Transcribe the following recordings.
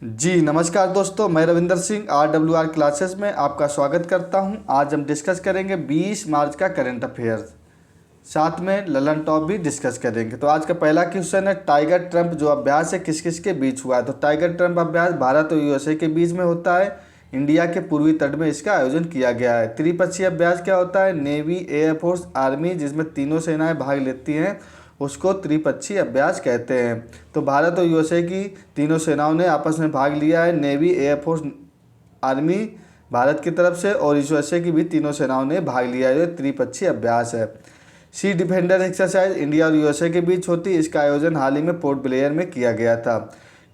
जी नमस्कार दोस्तों, मैं रविंदर सिंह RWR क्लासेस में आपका स्वागत करता हूं। आज हम डिस्कस करेंगे 20 मार्च का करंट अफेयर्स, साथ में ललन टॉप भी डिस्कस करेंगे। तो आज का पहला क्वेश्चन है, टाइगर ट्रंप जो अभ्यास है किस किस के बीच हुआ है। तो टाइगर ट्रंप अभ्यास भारत और USA के बीच में होता है। इंडिया के पूर्वी तट में इसका आयोजन किया गया है। त्रिपक्षीय अभ्यास क्या होता है, नेवी, एयरफोर्स, आर्मी, जिसमें तीनों सेनाएं भाग लेती हैं, उसको त्रिपक्षीय अभ्यास कहते हैं। तो भारत और USA की तीनों सेनाओं ने आपस में भाग लिया है। नेवी, एयरफोर्स, आर्मी भारत की तरफ से और USA की भी तीनों सेनाओं ने भाग लिया है। त्रिपक्षीय अभ्यास है। सी डिफेंडर एक्सरसाइज इंडिया और USA के बीच होती है। इसका आयोजन हाल ही में पोर्ट ब्लेयर में किया गया था।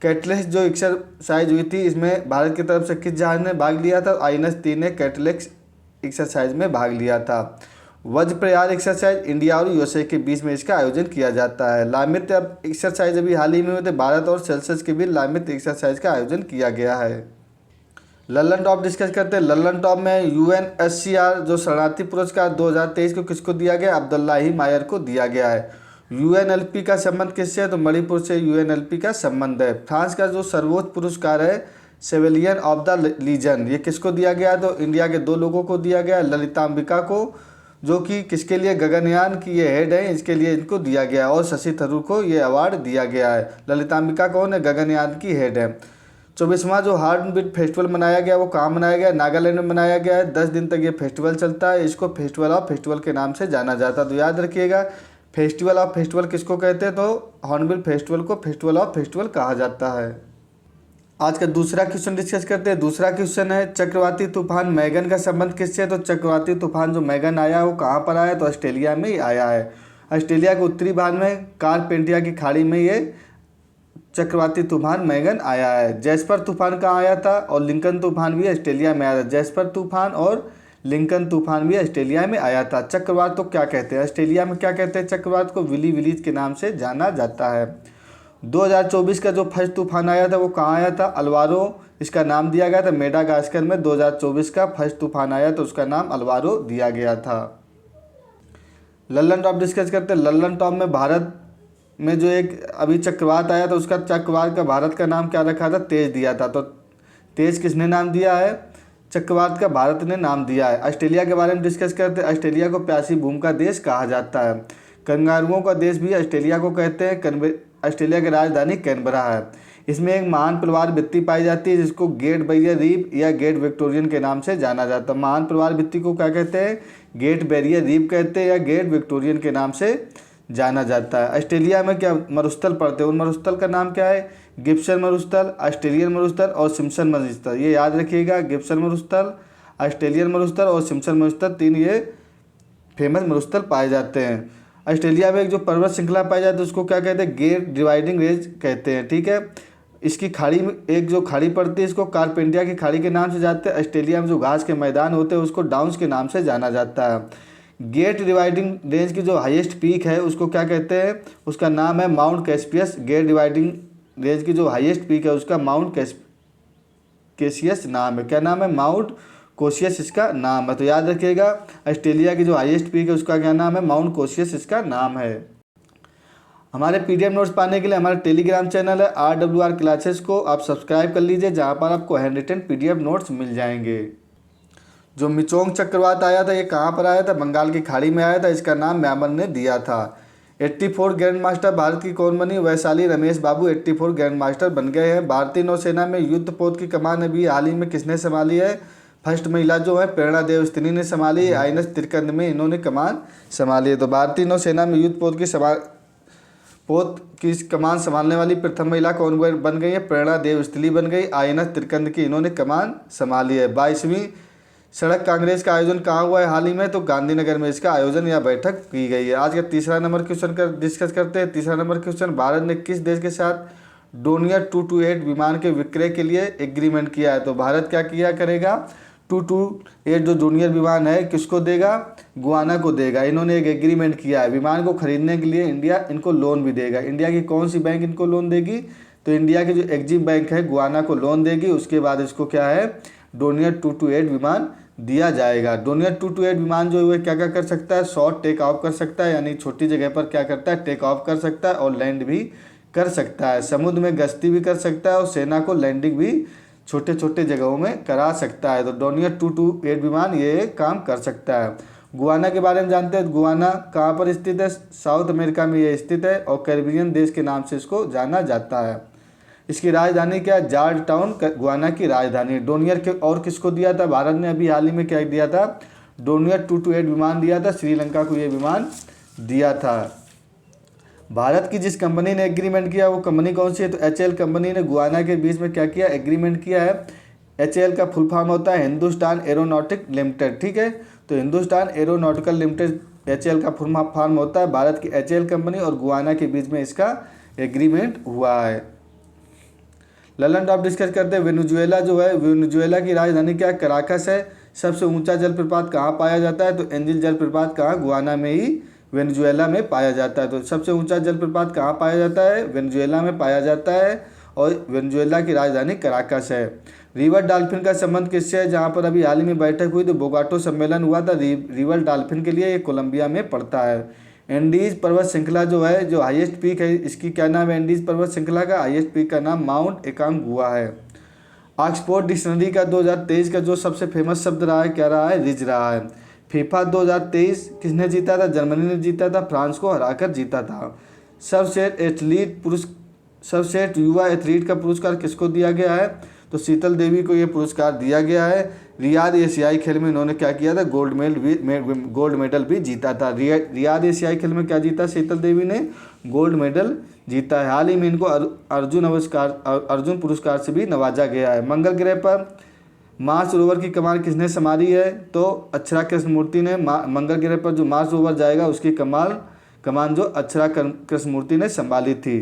कैटलिस्ट जो एक्सरसाइज हुई थी, इसमें भारत की तरफ से किस जहाज ने भाग लिया था, INS-3 ने कैटलिस्ट एक्सरसाइज में भाग लिया था। वज्रप्रयाग एक्सरसाइज इंडिया और USA के बीच में इसका आयोजन किया जाता है। लामित एक्सरसाइज अभी हाल ही में हुए थे, भारत और सेल्सियस के बीच लामित एक्सरसाइज का आयोजन किया गया है। ललन टॉप डिस्कस करते हैं। ललन टॉप में UNSCR जो शरणार्थी पुरस्कार 2023 को किसको दिया गया, अब्दुल्लाही मायर को दिया गया है। UNLP का संबंध किससे है, तो मणिपुर से UNLP का संबंध है। फ्रांस का जो सर्वोच्च पुरस्कार है सेवेलियन ऑफ द लीजन, ये किसको दिया गया, तो इंडिया के 2 लोगों को दिया गया है। ललिताम्बिका को, जो कि किसके लिए, गगनयान की ये हेड है, इसके लिए इनको दिया गया है। और शशि थरूर को ये अवार्ड दिया गया है। ललिताम्बिका कौन है, गगनयान की हेड है। 24वां जो हार्टबीट फेस्टिवल मनाया गया वो कहाँ मनाया गया, नागालैंड में मनाया गया है। 10 दिन तक ये फेस्टिवल चलता है। इसको फेस्टिवल ऑफ फेस्टिवल के नाम से जाना जाता है। तो याद रखिएगा, फेस्टिवल ऑफ फेस्टिवल किसको कहते हैं, तो हॉर्नबिल फेस्टिवल को फेस्टिवल ऑफ फेस्टिवल कहा जाता है। आज का दूसरा क्वेश्चन डिस्कस करते हैं। दूसरा क्वेश्चन है, चक्रवाती तूफान मैगन का संबंध किससे है। तो चक्रवाती तूफान जो मैगन आया है वो कहाँ पर आया है, तो ऑस्ट्रेलिया में ही आया है। ऑस्ट्रेलिया के उत्तरी भाग में कारपेंटिया की खाड़ी में ये चक्रवाती तूफान मैगन आया है। जैस्पर तूफान कहाँ आया था, और लिंकन तूफान भी ऑस्ट्रेलिया में आया था। जैस्पर तूफान और लिंकन तूफान भी ऑस्ट्रेलिया में आया था। चक्रवात तो क्या कहते हैं, ऑस्ट्रेलिया में क्या कहते हैं, चक्रवात को विली विलीज के नाम से जाना जाता है। 2024 का जो फर्स्ट तूफान आया था वो कहाँ आया था, अल्वारो इसका नाम दिया गया था। मेडागास्कर में 2024 का फर्स्ट तूफान आया तो उसका नाम अल्वारो दिया गया था। ललन टॉप डिस्कस करते हैं। ललन टॉप में भारत में जो एक अभी चक्रवात आया था, उसका चक्रवात का भारत का नाम क्या रखा था, तेज दिया था। तो तेज किसने नाम दिया है, चक्रवात का भारत ने नाम दिया है। ऑस्ट्रेलिया के बारे में डिस्कस करते हैं। ऑस्ट्रेलिया को प्यासी भूमि का देश कहा जाता है। कंगारुओं का देश भी ऑस्ट्रेलिया को कहते हैं। ऑस्ट्रेलिया की राजधानी कैनबरा है। इसमें एक महान प्रवाल भित्ति पाई जाती है जिसको गेट बैरियर रीफ या गेट विक्टोरियन के नाम से जाना जाता है। महान प्रवाल भित्ति को क्या कहते हैं, गेट बैरियर रीफ कहते हैं या गेट विक्टोरियन के नाम से जाना जाता है। ऑस्ट्रेलिया में क्या मरुस्थल पड़ते हैं, उन मरुस्थल का नाम क्या है, गिब्सन मरुस्थल, ऑस्ट्रेलियन मरुस्थल और सिम्पसन मरुस्थल। ये याद रखिएगा, गिब्सन मरुस्थल, ऑस्ट्रेलियन मरुस्थल और सिम्पसन मरुस्थल, 3 ये फेमस मरुस्थल पाए जाते हैं। ऑस्ट्रेलिया में एक जो पर्वत श्रृंखला पाई जाती है उसको क्या कहते हैं, ग्रेट डिवाइडिंग रेंज कहते हैं। ठीक है, इसकी खाड़ी में एक जो खाड़ी पड़ती है इसको कारपेंटिया की खाड़ी के नाम से जानते हैं। ऑस्ट्रेलिया में जो घास के मैदान होते हैं उसको डाउन्स के नाम से जाना जाता है। गेट डिवाइडिंग रेंज की जो हाईएस्ट पीक है उसको क्या कहते हैं, उसका नाम है माउंट कैस्पियस। गेट डिवाइडिंग रेंज की जो हाईएस्ट पीक है उसका माउंट कैसियस नाम है। क्या नाम है, माउंट कोशियस इसका नाम है। तो याद रखिएगा, ऑस्ट्रेलिया की जो हाईएस्ट पीक है उसका क्या नाम है, माउंट कोशियस इसका नाम है। हमारे PDF नोट्स पाने के लिए हमारा टेलीग्राम चैनल है RWR क्लासेस को आप सब्सक्राइब कर लीजिए, जहाँ पर आपको हैंड रिटन PDF नोट्स मिल जाएंगे। जो मिचोंग चक्रवात आया था ये कहाँ पर आया था, बंगाल की खाड़ी में आया था। इसका नाम म्यांमार ने दिया था। 84 ग्रैंड मास्टर भारत की कौन बनी, वैशाली रमेश बाबू 84 ग्रैंड मास्टर बन गए हैं। भारतीय नौसेना में युद्ध पोत की कमान अभी हाल ही में किसने संभाली है, फर्स्ट महिला जो है प्रेरणा देवस्थिनी ने संभाली। INS-3 में इन्होंने कमान संभाली है। तो भारतीय नौसेना में युद्ध पोत की कमान संभालने वाली प्रथम महिला कौन बन गई है, प्रेरणा देवस्थिनी बन गई। INS-3 की इन्होंने कमान संभाली है। 22वीं सड़क कांग्रेस का आयोजन कहाँ हुआ है हाल ही में, तो गांधीनगर में इसका आयोजन या बैठक की गई है। आज का तीसरा नंबर क्वेश्चन का डिस्कस करते हैं। तीसरा नंबर क्वेश्चन, भारत ने किस देश के साथ डोनियर 228 विमान के विक्रय के लिए एग्रीमेंट किया है। तो भारत क्या किया करेगा, 228 जो जूनियर विमान है किसको देगा, गुआना को देगा। इन्होंने एक एग्रीमेंट किया है, विमान को खरीदने के लिए इंडिया इनको लोन भी देगा। इंडिया की कौन सी बैंक इनको लोन देगी, तो इंडिया की जो एग्जिम बैंक है गुआना को लोन देगी। उसके बाद इसको क्या है, डोनियर 228 विमान दिया जाएगा। डोनियर 228 विमान जो है क्या क्या कर सकता है, शॉर्ट टेक ऑफ कर सकता है, यानी छोटी जगह पर क्या करता है, टेक ऑफ कर सकता है और लैंड भी कर सकता है, समुद्र में गश्ती भी कर सकता है और सेना को लैंडिंग भी छोटे छोटे जगहों में करा सकता है। तो डोनियर 228 विमान ये काम कर सकता है। गुआना के बारे में जानते हैं। गुआना कहाँ पर स्थित है? साउथ अमेरिका में ये स्थित है और कैरिबियन देश के नाम से इसको जाना जाता है। इसकी राजधानी क्या है? जॉर्ज टाउन गुआना की राजधानी। डोनियर के और किसको दिया था? भारत ने अभी हाल ही में क्या दिया था? डोनियर 228 विमान दिया था, श्रीलंका को ये विमान दिया था। भारत की जिस कंपनी ने एग्रीमेंट किया वो कंपनी कौन सी है? तो HAL कंपनी ने गुआना के बीच में क्या किया? एग्रीमेंट किया है। HAL का फुल फॉर्म होता है हिंदुस्तान एरोनॉटिक लिमिटेड, ठीक है। तो हिंदुस्तान एरोनॉटिकल लिमिटेड HAL का फुल फॉर्म होता है। भारत की HAL कंपनी और गुआना के बीच में इसका एग्रीमेंट हुआ है। ललन टॉप डिस्कस करते हैं। वेनेजुएला जो है, वेनेजुएला की राजधानी क्या है? कराकस है। सबसे ऊंचा जलप्रपात कहाँ पाया जाता है? तो एंजिल जलप्रपात कहाँ? गुआना में ही, वेनेजुएला में पाया जाता है। तो सबसे ऊंचा जलप्रपात कहाँ पाया जाता है? वेनेजुएला में पाया जाता है और वेनेजुएला की राजधानी कराकस है। रिवर डॉल्फिन का संबंध किससे है? जहाँ पर अभी हाल ही में बैठक हुई तो बोगाटो सम्मेलन हुआ था रिवर डॉल्फिन के लिए, ये कोलंबिया में पड़ता है। एंडीज पर्वत श्रृंखला जो है, जो हाईएस्ट पीक है, इसकी क्या नाम है? एंडीज पर्वत श्रृंखला का हाईएस्ट पीक का नाम माउंट एकांगुआ है। ऑक्सफोर्ड डिक्शनरी का 2023 का जो सबसे फेमस शब्द रहा है, क्या रहा है? रिज रहा है। फीफा 2023 किसने जीता था? जर्मनी ने जीता था, फ्रांस को हराकर जीता था। सर्वश्रेष्ठ युवा एथलीट का पुरस्कार किसको दिया गया है? तो शीतल देवी को ये पुरस्कार दिया गया है। रियाद एशियाई खेल में इन्होंने क्या किया था? गोल्ड मेडल भी जीता था। रियाद एशियाई खेल में क्या जीता? शीतल देवी ने गोल्ड मेडल जीता है। हाल ही में इनको अर्जुन पुरस्कार से भी नवाजा गया है। मंगल ग्रह पर मार्स रोवर की कमान किसने संभाली है? तो अक्षरा कृष्णमूर्ति ने। मंगल ग्रह पर जो मार्स रोवर जाएगा उसकी कमान जो अक्षरा कृष्णमूर्ति ने संभाली थी।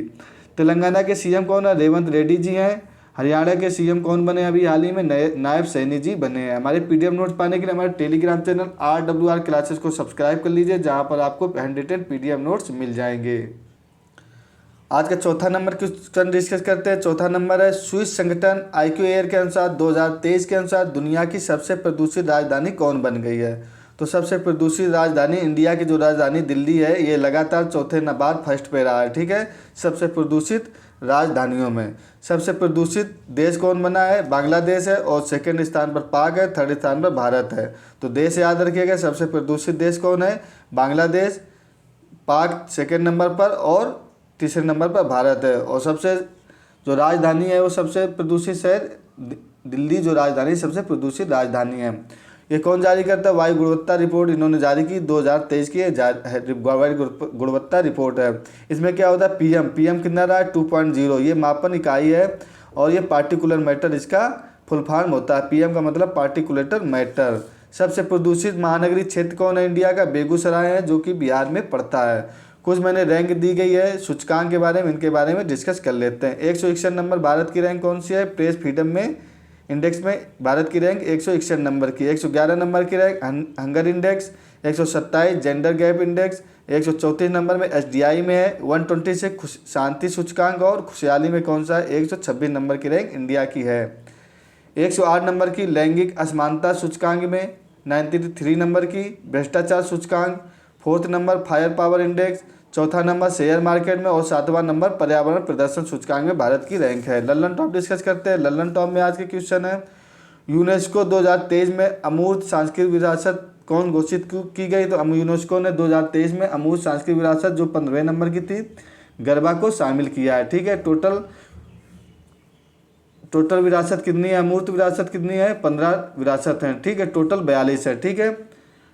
तेलंगाना के CM कौन है? रेवंत रेड्डी जी हैं। हरियाणा के CM कौन बने? अभी हाल ही में नायब सैनी जी बने हैं। हमारे PDF नोट्स पाने के लिए हमारे टेलीग्राम चैनल RWR क्लासेस को सब्सक्राइब कर लीजिए, जहां पर आपको हैंडरिटन PDF नोट्स मिल जाएंगे। आज का चौथा नंबर क्वेश्चन डिस्कस करते हैं। चौथा नंबर है, स्विस संगठन IQ-AIR के अनुसार 2023 के अनुसार दुनिया की सबसे प्रदूषित राजधानी कौन बन गई है? तो सबसे प्रदूषित राजधानी, इंडिया की जो राजधानी दिल्ली है, ये लगातार चौथे बार फर्स्ट पे रहा है, ठीक है, सबसे प्रदूषित राजधानियों में। सबसे प्रदूषित देश कौन बना है? बांग्लादेश है और सेकंड स्थान पर पाक है, थर्ड स्थान पर भारत है। तो देश याद रखिएगा, सबसे प्रदूषित देश कौन है? बांग्लादेश, पाक सेकंड नंबर पर और तीसरे नंबर पर भारत है। और सबसे जो राजधानी है वो सबसे प्रदूषित शहर दिल्ली, जो राजधानी सबसे प्रदूषित राजधानी है। ये कौन जारी करता है? वायु गुणवत्ता रिपोर्ट इन्होंने जारी की 2023 की वायु गुणवत्ता रिपोर्ट है। इसमें क्या होता है? PM कितना रहा है? 2.0, ये मापन इकाई है और ये पार्टिकुलर मैटर इसका फुल फॉर्म होता है। PM का मतलब पार्टिकुलेटर मैटर। सबसे प्रदूषित महानगरीय क्षेत्र कौन है इंडिया का? बेगूसराय है, जो कि बिहार में पड़ता है। कुछ मैंने रैंक दी गई है सूचकांक के बारे में, इनके बारे में डिस्कस कर लेते हैं। 161 नंबर भारत की रैंक कौन सी है? प्रेस फ्रीडम में इंडेक्स में भारत की रैंक 161 नंबर की। 111 नंबर की rank hunger index, 127 gender gap index, 134 number में SDI में है, 126 शांति सूचकांक और खुशहाली में कौन सा है? 126 नंबर की रैंक इंडिया की है। 108 नंबर की लैंगिक असमानता सूचकांक में, 93 नंबर की भ्रष्टाचार सूचकांक, 4th number fire power index, 4था नंबर शेयर मार्केट में और 7वां नंबर पर्यावरण प्रदर्शन सूचकांक में भारत की रैंक है। लल्लन टॉप डिस्कस करते हैं। लल्लन टॉप में आज के क्वेश्चन है, यूनेस्को 2023 में अमूर्त सांस्कृतिक विरासत कौन घोषित की गई? तो यूनेस्को ने 2023 में अमूर्त सांस्कृतिक विरासत जो 15वें नंबर की थी, गरबा को शामिल किया है, ठीक है। टोटल विरासत कितनी है? अमूर्त विरासत कितनी है? 15 विरासत हैं, ठीक है। टोटल 42 है, ठीक है।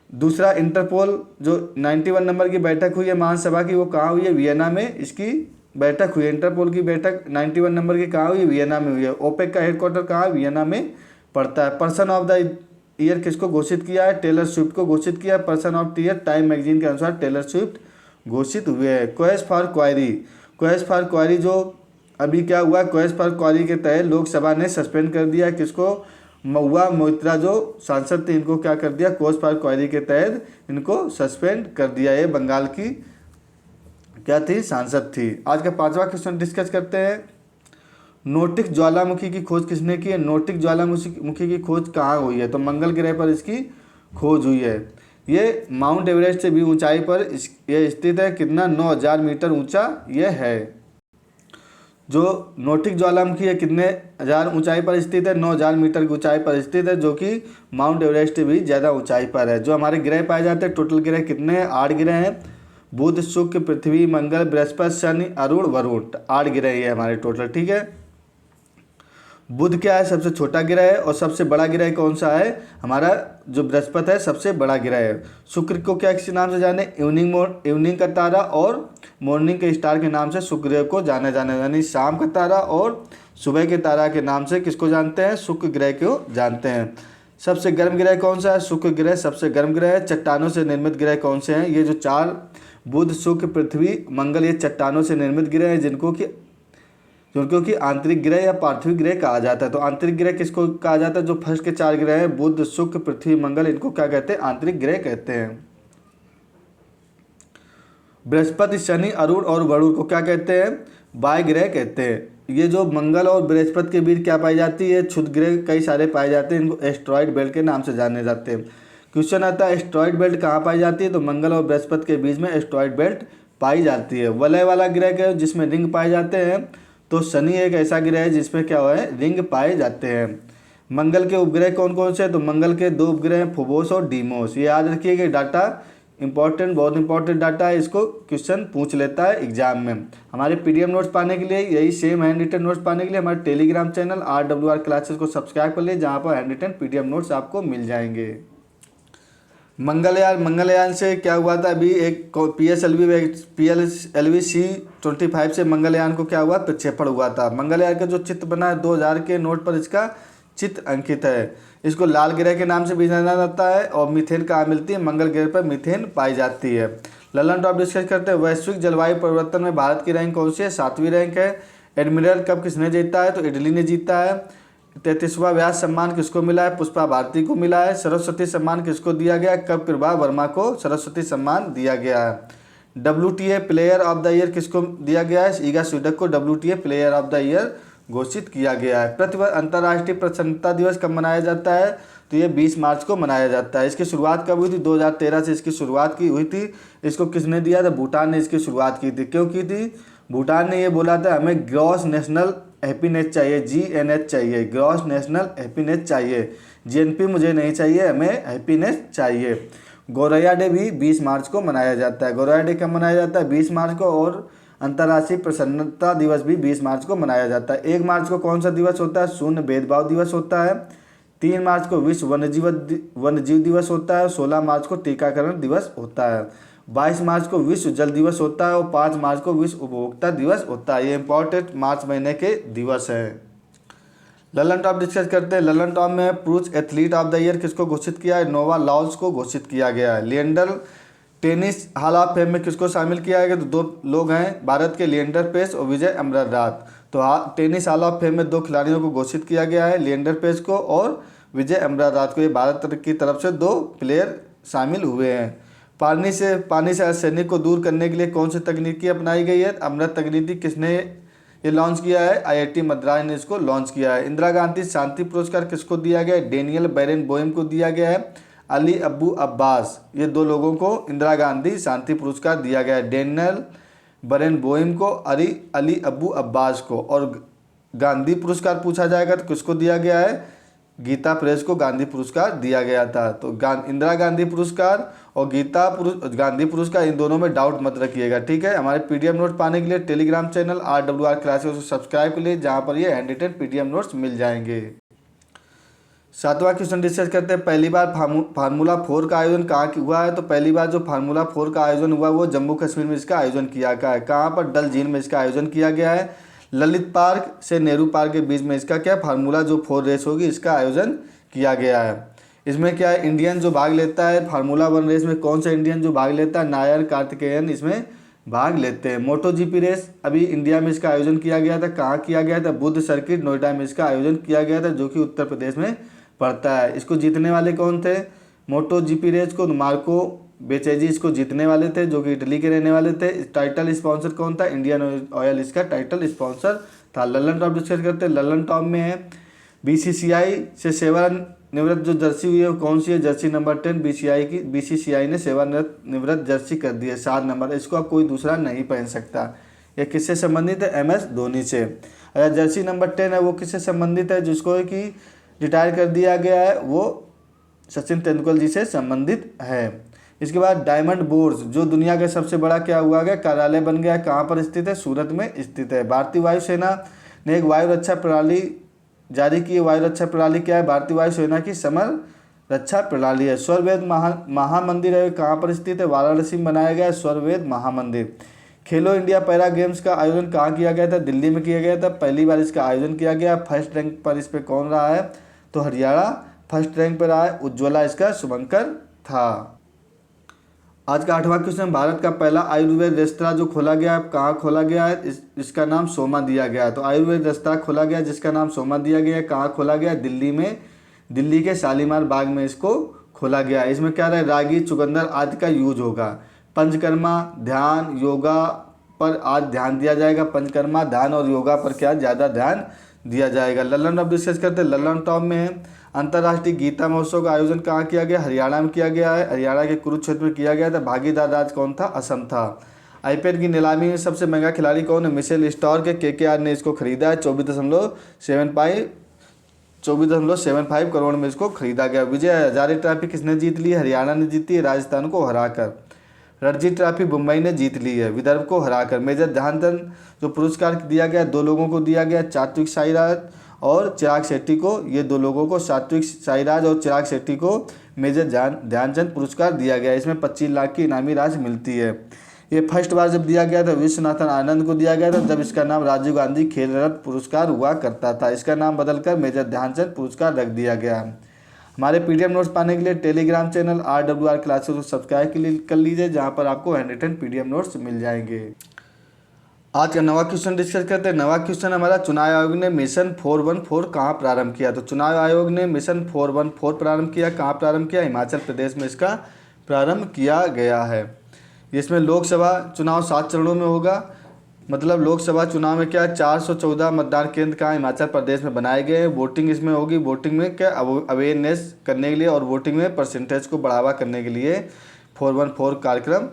दूसरा, इंटरपोल जो 91 नंबर की बैठक हुई है महासभा की, वो कहाँ हुई है? वियना में इसकी बैठक हुई है। इंटरपोल की बैठक 91 नंबर की कहाँ हुई है? वियना में हुई है। ओपेक का हेडक्वार्टर कहाँ? वियना में पड़ता है। पर्सन ऑफ द ईयर किसको घोषित किया है? टेलर स्विफ्ट को घोषित किया है। Person of the year time magazine के अनुसार टेलर स्विफ्ट घोषित हुए हैं। क्वेस्ट फॉर क्वारी जो अभी क्या हुआ? क्वेस्ट फॉर क्वारी के तहत लोकसभा ने सस्पेंड कर दिया किसको? महुआ मोइत्रा जो सांसद थे, इनको क्या कर दिया? क्वेस्ट फॉर क्वारी के तहत इनको सस्पेंड कर दिया। ये बंगाल की क्या थी? सांसद थी। आज का 5वां क्वेश्चन डिस्कस करते हैं। नोटिक ज्वालामुखी की खोज किसने की है? नोटिक ज्वालामुखी की खोज कहाँ हुई है? तो मंगल ग्रह पर इसकी खोज हुई है। ये माउंट एवरेस्ट से भी ऊंचाई पर ये स्थित है। कितना? 9000 मीटर ऊंचा ये है। जो नोटिक ज्वालामुखी है कितने हज़ार ऊंचाई पर स्थित है, 9,000 मीटर की ऊंचाई पर स्थित है, जो कि माउंट एवरेस्ट भी ज़्यादा ऊंचाई पर है। जो हमारे ग्रह पाए जाते हैं, टोटल ग्रह कितने हैं, 8 ग्रह हैं। बुध, शुक्र, पृथ्वी, मंगल, बृहस्पति, शनि, अरुण, वरुण, 8 ग्रह ये हमारे टोटल, ठीक है। बुध क्या है, सबसे छोटा ग्रह है, और सबसे बड़ा ग्रह कौन सा है, हमारा जो बृहस्पति है सबसे बड़ा ग्रह है। शुक्र को क्या किसी नाम से जाने, इवनिंग का तारा और मॉर्निंग के स्टार के नाम से शुक्र ग्रह को जाने यानी शाम का तारा और सुबह के तारा के नाम से किसको जानते हैं, शुक्र ग्रह को जानते हैं। सबसे गर्म ग्रह कौन सा है, शुक्र ग्रह सबसे गर्म ग्रह है। चट्टानों से निर्मित ग्रह कौन से हैं, ये जो 4 बुध, शुक्र, पृथ्वी, मंगल, ये चट्टानों से निर्मित ग्रह हैं, जिनको कि आंतरिक ग्रह या पार्थिव ग्रह कहा जाता है। तो आंतरिक ग्रह किसको कहा जाता है, जो फर्स्ट के 4 ग्रह हैं, बुध, शुक्र, पृथ्वी, मंगल, इनको क्या कहते हैं, आंतरिक ग्रह कहते हैं। बृहस्पति, शनि, अरुण और वरुण को क्या कहते हैं, बाह्य ग्रह कहते हैं। ये जो मंगल और बृहस्पति के बीच क्या पाई जाती है, क्षुद्र ग्रह कई सारे पाए जाते हैं, इनको एस्ट्रॉइड बेल्ट के नाम से जाने जाते हैं। क्वेश्चन आता है एस्ट्रॉइड बेल्ट कहाँ पाई जाती है, तो मंगल और बृहस्पति के बीच में एस्ट्रॉइड बेल्ट पाई जाती है। वलय वाला ग्रह क्या है, जिसमें रिंग पाए जाते हैं, तो शनि एक ऐसा ग्रह है जिसमें क्या हुआ है, रिंग पाए जाते हैं। मंगल के उपग्रह कौन कौन से हैं, तो मंगल के 2 उपग्रह हैं, फोबोस और डीमोस। ये याद रखिएगा, डाटा इंपॉर्टेंट, बहुत इंपॉर्टेंट डाटा है, इसको क्वेश्चन पूछ लेता है एग्जाम में। हमारे पीडीएफ नोट्स पाने के लिए, यही सेम हैंड रिटन नोट्स पाने के लिए हमारे टेलीग्राम चैनल RWR क्लासेस को सब्सक्राइब कर लीजिए, जहाँ पर हैंड रिटन पीडीएफ नोट्स आपको मिल जाएंगे। मंगलयान से क्या हुआ था, अभी एक PSLV C-25 से मंगलयान को क्या हुआ, प्रक्षेपण हुआ था। मंगलयान का जो चित्र बना है 2000 के नोट पर इसका चित्र अंकित है। इसको लाल ग्रह के नाम से भी जाना जाता है, और मीथेन कहाँ मिलती है, मंगल ग्रह पर मीथेन पाई जाती है। ललन टॉप डिस्कस करते हैं, वैश्विक जलवायु परिवर्तन में भारत की रैंक कौन सी है, 7वीं रैंक है। एडमिरल कप किसने जीता है, तो इटली ने जीता है। 33वां व्यास सम्मान किसको मिला है, पुष्पा भारती को मिला है। सरस्वती सम्मान किसको दिया गया, कब कृपा वर्मा को सरस्वती सम्मान दिया गया है। WTA player of the year किसको दिया गया है, ईगा स्वीडक को WTA player of the year घोषित किया गया है। प्रतिवर्ष अंतर्राष्ट्रीय प्रसन्नता दिवस कब मनाया जाता है, तो ये 20 मार्च को मनाया जाता है। इसकी शुरुआत कब हुई थी, 2013 से इसकी शुरुआत की हुई थी। इसको किसने दिया था, भूटान ने इसकी शुरुआत की थी। क्यों की थी, भूटान ने ये बोला था हमें ग्रॉस नेशनल हैप्पीनेस चाहिए, GNH चाहिए, ग्रॉस नेशनल हैप्पीनेस चाहिए, GNP मुझे नहीं चाहिए, हमें हैप्पीनेस चाहिए। गौरैया डे भी 20 मार्च को मनाया जाता है। गौरैया डे कब मनाया जाता है, 20 मार्च को, और अंतर्राष्ट्रीय प्रसन्नता दिवस भी 20 मार्च को मनाया जाता है। 1 मार्च को कौन सा दिवस होता है, शून्य भेदभाव दिवस होता है। 3 मार्च को विश्व वन्यजीव दिवस होता है। 16 मार्च को टीकाकरण दिवस होता है। 22 मार्च को विश्व जल दिवस होता है, और 5 मार्च को विश्व उपभोक्ता दिवस होता है। ये इंपॉर्टेंट मार्च महीने के दिवस है। ललन टॉप डिस्कस करते हैं। ललन टॉप में पुरुष एथलीट ऑफ द ईयर किसको घोषित किया है, नोवा लॉल्स को घोषित किया गया है। Leander tennis hall of fame में किसको शामिल किया गया, तो 2 लोग हैं, भारत के लिएंडर पेस और विजय अमरनाथ। तो टेनिस हॉल ऑफ फेम में 2 खिलाड़ियों को घोषित किया गया है, लिएंडर पेस को और विजय अमरनाथ को। ये भारत की तरफ से 2 प्लेयर शामिल हुए हैं। पानी से आर्सेनिक को दूर करने के लिए कौन सी तकनीकी अपनाई गई है, अमृत तकनीकी किसने ये लॉन्च किया है, IIT मद्रास ने इसको लॉन्च किया है। इंदिरा गांधी शांति पुरस्कार किसको दिया गया है, डेनियल बैरेनबोइम को दिया गया है। अली अब्बू अब्बास, ये 2 लोगों को इंदिरा गांधी शांति पुरस्कार दिया गया है, डेनियल बैरेनबोइम को, अली अब्बू अब्बास को। और गांधी पुरस्कार पूछा जाएगा तो किसको दिया गया है, गीता प्रेस को गांधी पुरस्कार दिया गया था। तो इंदिरा गांधी पुरस्कार और गांधी पुरस्कार, इन दोनों में डाउट मत रखिएगा, ठीक है। हमारे पीडीएफ नोट पाने के लिए टेलीग्राम चैनल RWR क्लासेस को सब्सक्राइब कर लिए, जहाँ पर ये हैंड रिटन पीडीएफ नोट्स मिल जाएंगे। 7वां क्वेश्चन डिस्कस करते हैं। पहली बार फार्मूला 4 का आयोजन कहाँ हुआ है, तो पहली बार जो फार्मूला 4 का आयोजन हुआ वो जम्मू कश्मीर में इसका आयोजन किया गया है। कहाँ पर, डल झील में इसका आयोजन किया गया है। ललित पार्क से नेहरू पार्क के बीच में इसका क्या फार्मूला जो 4 रेस होगी इसका आयोजन किया गया है। इसमें क्या है, इंडियन जो भाग लेता है फार्मूला 1 रेस में, कौन सा इंडियन जो भाग लेता है, नायर कार्तिकेयन इसमें भाग लेते हैं। मोटो GP रेस अभी इंडिया में इसका आयोजन किया गया था। कहाँ किया गया था, बुद्ध सर्किट नोएडा में इसका आयोजन किया गया था, जो कि उत्तर प्रदेश में पड़ता है। इसको जीतने वाले कौन थे, मोटो GP रेस को मार्को बेचेजी इसको जीतने वाले थे, जो कि इटली के रहने वाले थे। टाइटल स्पॉन्सर कौन था, इंडियन ऑयल इसका टाइटल स्पॉन्सर था। ललन टॉप डिस्कस करते हैं। ललन टॉप में है BCCI से सेवानिवृत्त जो जर्सी हुई है कौन सी है, जर्सी नंबर 10 BCCI ने सेवानिवृत्त जर्सी कर दी है, 7 नंबर। इसको अब कोई दूसरा नहीं पहन सकता। ये किससे संबंधित है? MS धोनी से। अगर जर्सी नंबर 10 है वो किससे संबंधित है? जिसको कि रिटायर कर दिया गया है, वो सचिन तेंदुलकर जी से संबंधित है। इसके बाद डायमंड बोर्स जो दुनिया का सबसे बड़ा क्या हुआ गया कार्यालय बन गया, कहाँ पर स्थित है? सूरत में स्थित है। भारतीय वायुसेना ने एक वायु रक्षा प्रणाली जारी की है। वायु रक्षा प्रणाली क्या है? भारतीय वायुसेना की समर रक्षा प्रणाली है। स्वरवेद महामंदिर है, कहाँ पर स्थित है? वाराणसी में बनाया गया है स्वरवेद महामंदिर। खेलो इंडिया पैरा गेम्स का आयोजन कहाँ किया गया था? दिल्ली में किया गया था। पहली बार इसका आयोजन किया गया। फर्स्ट रैंक पर इस पर कौन रहा है? तो हरियाणा फर्स्ट रैंक पर रहा है। उज्ज्वला इसका शुभंकर था। आज का 8वां क्वेश्चन, भारत का पहला आयुर्वेद रेस्तरां जो खोला गया है, कहाँ खोला गया है? इसका नाम सोमा दिया गया है। तो आयुर्वेद रेस्तरां खोला गया जिसका नाम सोमा दिया गया है। कहाँ खोला गया? दिल्ली में, दिल्ली के शालीमार बाग में इसको खोला गया है। इसमें क्या रहा? रागी, चुकंदर आदि का यूज होगा। पंचकर्मा, ध्यान, योगा पर आज ध्यान दिया जाएगा। पंचकर्मा, ध्यान और योगा पर क्या ज़्यादा ध्यान दिया जाएगा। लल्लन टॉप डिस्कस करते हैं। लल्लन टॉप में अंतर्राष्ट्रीय गीता महोत्सव का आयोजन कहाँ किया गया? हरियाणा में किया गया है। हरियाणा के कुरुक्षेत्र में किया गया था। भागीदार राज्य कौन था? असम था। आईपीएल की नीलामी में सबसे महंगा खिलाड़ी कौन है? मिशेल स्टार्क के केकेआर ने इसको खरीदा है। 24.75 करोड़ में इसको खरीदा गया। विजय हजारे ट्रॉफी किसने जीत ली है? हरियाणा ने जीती है राजस्थान को हराकर। रणजी ट्रॉफी मुंबई ने जीत ली है विदर्भ को हराकर। मेजर ध्यानचंद जो पुरस्कार दिया गया 2 लोगों को दिया गया, सात्विक साईराज और चिराग शेट्टी को। ये 2 लोगों को, सात्विक साईराज और चिराग शेट्टी को मेजर ध्यानचंद पुरस्कार दिया गया। इसमें 25 लाख की इनामी राशि मिलती है। ये फर्स्ट बार जब दिया गया था विश्वनाथन आनंद को दिया गया था, जब इसका नाम राजीव गांधी खेल रत्न पुरस्कार हुआ करता था। इसका नाम बदलकर मेजर ध्यानचंद पुरस्कार रख दिया गया। हमारे पीडीएफ नोट्स पाने के लिए टेलीग्राम चैनल RWR क्लासेस को सब्सक्राइब कर लीजिए, जहां पर आपको हैंड रिटन पीडीएफ नोट्स मिल जाएंगे। आज का 9वां क्वेश्चन डिस्कस करते हैं। 9वां क्वेश्चन हमारा, चुनाव आयोग ने मिशन 414 कहाँ प्रारंभ किया? तो चुनाव आयोग ने मिशन 414 प्रारंभ किया। कहाँ प्रारंभ किया? हिमाचल प्रदेश में इसका प्रारंभ किया गया है। इसमें लोकसभा चुनाव 7 चरणों में होगा। मतलब लोकसभा चुनाव में क्या 414 मतदान केंद्र कहाँ हिमाचल प्रदेश में बनाए गए हैं। वोटिंग इसमें होगी। वोटिंग में क्या अवेयरनेस करने के लिए और वोटिंग में परसेंटेज को बढ़ावा करने के लिए 414 कार्यक्रम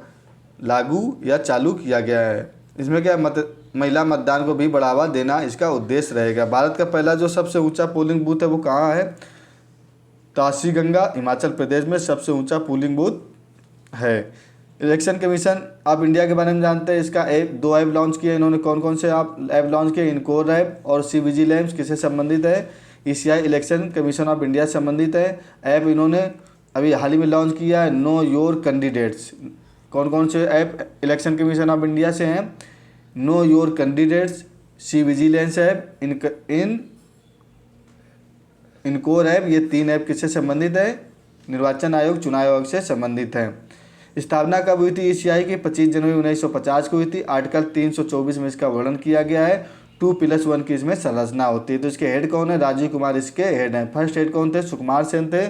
लागू या चालू किया गया है। इसमें क्या महिला मतदान को भी बढ़ावा देना इसका उद्देश्य रहेगा। भारत का पहला जो सबसे ऊंचा पोलिंग बूथ है वो कहाँ है? तासी गंगा हिमाचल प्रदेश में सबसे ऊंचा पोलिंग बूथ है। इलेक्शन कमीशन ऑफ इंडिया के बारे में जानते हैं। इसका 2 ऐप लॉन्च किए इन्होंने। कौन कौन से ऐप लॉन्च किए? इनकोर ऐप और सी विजिलेंस किससे संबंधित है? ECI election commission of India से संबंधित है। ऐप इन्होंने अभी हाल ही में लॉन्च किया है नो योर कैंडिडेट्स। कौन कौन से app election commission of India से हैं? Know your candidates, C vigilance app, Encore app. ये 3 ऐप किससे संबंधित है? निर्वाचन आयोग, चुनाव आयोग से संबंधित है। स्थापना कब हुई थी ECI की? 25 जनवरी 1950 को हुई थी। आर्टिकल 324 में इसका वर्णन किया गया है। 2+1 की इसमें संरचना होती है। तो इसके हेड कौन है? राजीव कुमार इसके हेड हैं। फर्स्ट हेड कौन थे? सुकुमार सेन थे।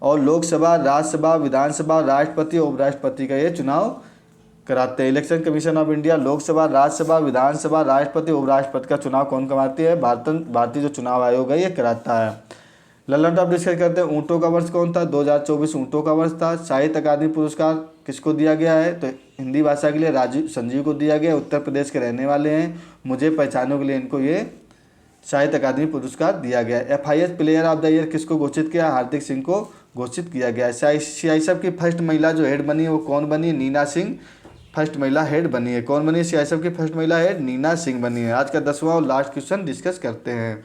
और लोकसभा, राज्यसभा, विधानसभा, राष्ट्रपति और उपराष्ट्रपति का ये चुनाव कराते हैं। Election commission of India Lok Sabha, Rajya Sabha, Vidhan Sabha, राष्ट्रपति, उपराष्ट्रपति का चुनाव कौन करवाती है? भारतीय जो चुनाव आयोग है ये कराता है। लल्लन टॉप डिस्कस करते हैं। ऊँटों का वर्ष कौन था? 2024 ऊँटों का वर्ष था। साहित्य अकादमी पुरस्कार किसको दिया गया है? तो हिंदी भाषा के लिए राजीव संजीव को दिया गया। उत्तर प्रदेश के रहने वाले हैं। मुझे पहचानों के लिए इनको ये साहित्य अकादमी पुरस्कार दिया गया। FIS player of the year किसको घोषित किया? हार्दिक सिंह को घोषित किया गया। CISF की फर्स्ट महिला जो हेड बनी है वो कौन बनी है? नीना सिंह फर्स्ट महिला हेड बनी है। कौन बनी है CISF की फर्स्ट महिला हेड? नीना सिंह बनी है। आज का 10वां और लास्ट क्वेश्चन डिस्कस करते हैं।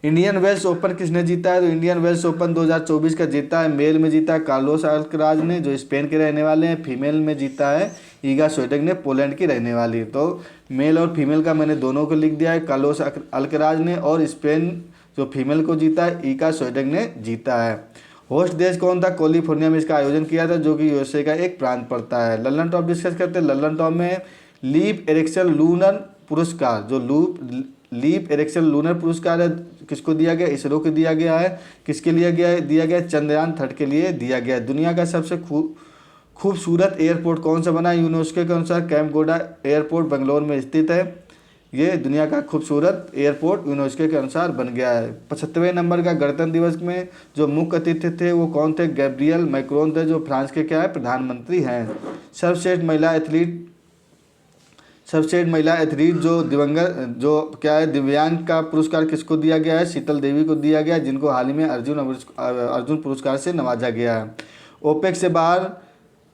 इंडियन वेल्स ओपन किसने जीता है? तो इंडियन वेल्स ओपन 2024 का जीता है। मेल में जीता है कार्लोस अल्कराज ने जो स्पेन के रहने वाले हैं। फीमेल में जीता है ईगा स्विएटेक ने, पोलैंड की रहने वाली। तो मेल और फीमेल का मैंने दोनों को लिख दिया है। कार्लोस अल्कराज ने और स्पेन जो फीमेल को जीता है ईगा स्विएटेक ने जीता है। होस्ट देश कौन था? कैलिफोर्निया में इसका आयोजन किया था जो कि USA का एक प्रांत पड़ता है। लल्लन टॉप डिस्कस करते हैं। लल्लन टॉप में लीप एरिक्सन लूनर पुरस्कार जो लीप एरिक्सन लूनर पुरस्कार है किसको दिया गया? इसरो को दिया गया है। किसके लिए दिया गया? चंद्रयान 3 के लिए दिया गया। दुनिया का सबसे खूबसूरत एयरपोर्ट कौन सा बना? यूनेस्को के अनुसार कैंपगोडा एयरपोर्ट बेंगलोर में स्थित है। ये दुनिया का खूबसूरत एयरपोर्ट यूनेस्को के अनुसार बन गया है। 75वें नंबर का गणतंत्र दिवस में जो मुख्य अतिथि थे वो कौन थे? गैब्रियल मैक्रोन थे जो फ्रांस के क्या है? प्रधानमंत्री हैं। सर्वश्रेष्ठ महिला एथलीट सबसे महिला एथलीट जो दिवंगत जो क्या है दिव्यांग का पुरस्कार किसको दिया गया है? शीतल देवी को दिया गया है, जिनको हाल ही में अर्जुन पुरस्कार से नवाजा गया है। ओपेक से बाहर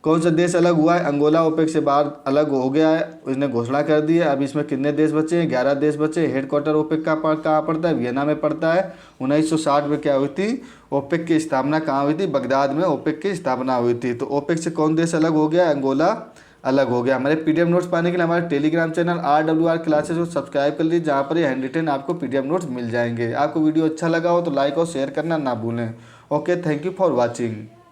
कौन सा देश अलग हुआ है? अंगोला ओपेक से बाहर अलग हो गया है, उसने घोषणा कर दी है। अब इसमें कितने देश बचे हैं? 11 देश बचे। हेडक्वार्टर ओपेक का कहाँ पड़ता है? वियना में पड़ता है। 1960 में क्या हुई थी? ओपेक की स्थापना कहाँ हुई थी? बगदाद में ओपेक की स्थापना हुई थी। तो ओपेक से कौन देश अलग हो गया? अंगोला अलग हो गया। हमारे पीडीएफ नोट्स पाने के लिए हमारे टेलीग्राम चैनल RWR क्लासेस को सब्सक्राइब कर लीजिए, जहाँ पर ये हैंड रिटन आपको पीडीएफ नोट्स मिल जाएंगे। आपको वीडियो अच्छा लगा हो तो लाइक और शेयर करना ना भूलें। Okay, thank you for watching.